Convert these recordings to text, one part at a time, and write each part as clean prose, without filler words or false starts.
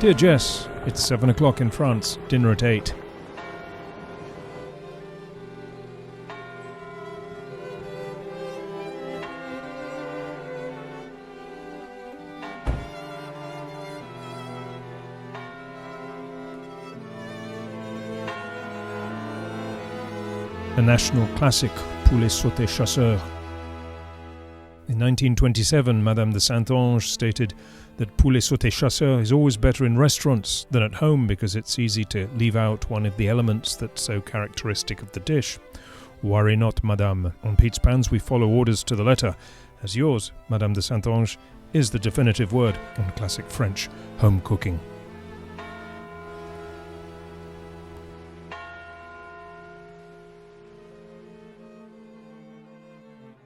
Dear Jess, it's 7 o'clock in France, dinner at 8. A national classic, Poulet Sauté Chasseur. In 1927, Madame de Saint Ange stated that Poulet Sauté Chasseur is always better in restaurants than at home because it's easy to leave out one of the elements that's so characteristic of the dish. Worry not, Madame. On Pete's Pans we follow orders to the letter, as yours, Madame de Saint Ange, is the definitive word on classic French home cooking.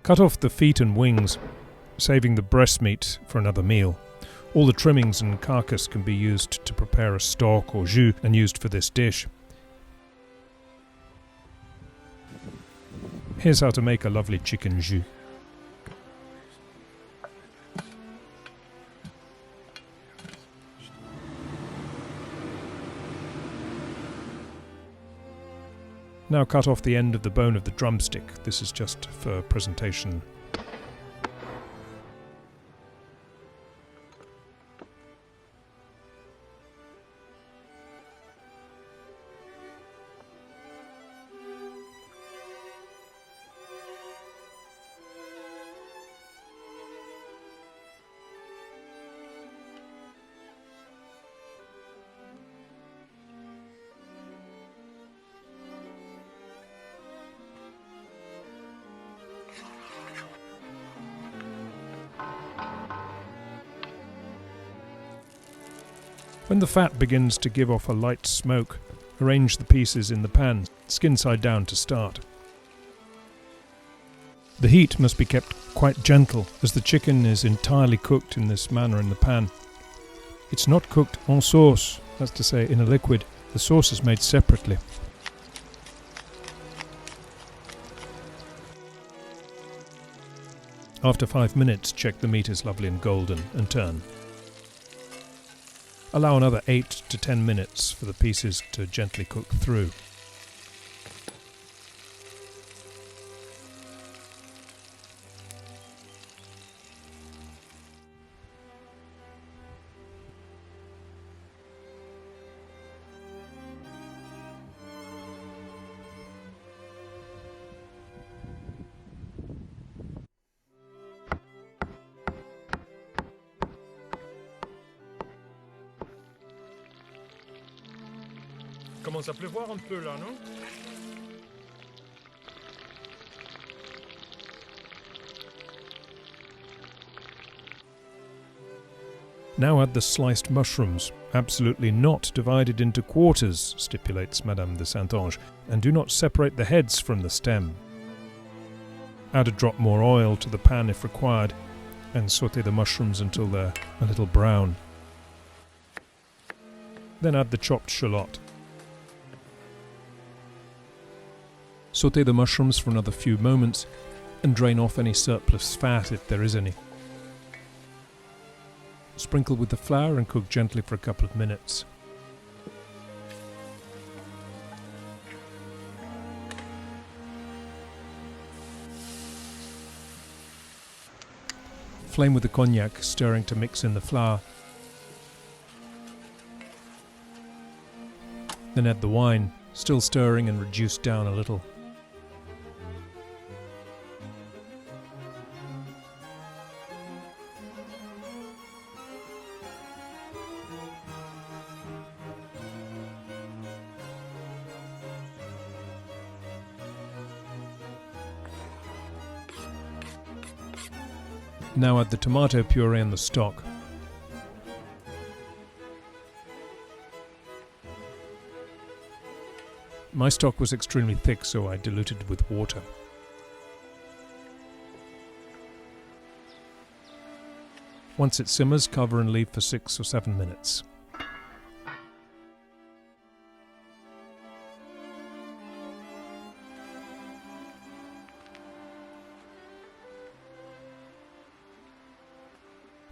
Cut off the feet and wings, saving the breast meat for another meal. All the trimmings and carcass can be used to prepare a stock or jus and used for this dish. Here's how to make a lovely chicken jus. Now cut off the end of the bone of the drumstick. This is just for presentation. When the fat begins to give off a light smoke, arrange the pieces in the pan, skin side down to start. The heat must be kept quite gentle, as the chicken is entirely cooked in this manner in the pan. It's not cooked en sauce, that's to say in a liquid. The sauce is made separately. After 5 minutes, check the meat is lovely and golden and turn. Allow another 8 to 10 minutes for the pieces to gently cook through. Commence à pleuvoir un peu là, non? Now add the sliced mushrooms, absolutely not divided into quarters, stipulates Madame de Saint Ange, and do not separate the heads from the stem. Add a drop more oil to the pan if required, and sauté the mushrooms until they're a little brown. Then add the chopped shallot. Sauté the mushrooms for another few moments and drain off any surplus fat if there is any. Sprinkle with the flour and cook gently for a couple of minutes. Flame with the cognac, stirring to mix in the flour. Then add the wine, still stirring and reduce down a little. Now add the tomato puree and the stock. My stock was extremely thick, so I diluted with water. Once it simmers, cover and leave for 6 or 7 minutes.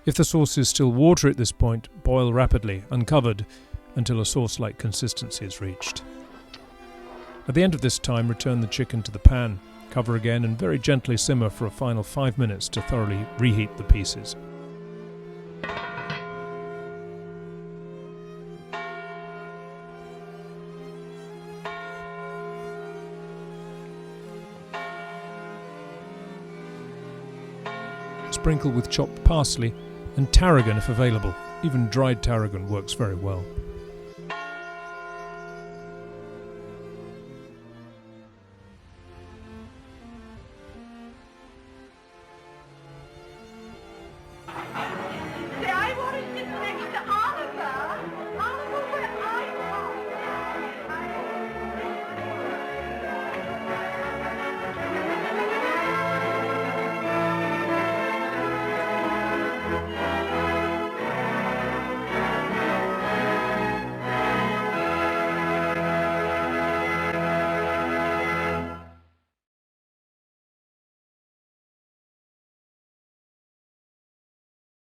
If the sauce is still water at this point, boil rapidly, uncovered, until a sauce-like consistency is reached. At the end of this time, return the chicken to the pan, cover again and very gently simmer for a final 5 minutes to thoroughly reheat the pieces. Sprinkle with chopped parsley and tarragon if available. Even dried tarragon works very well.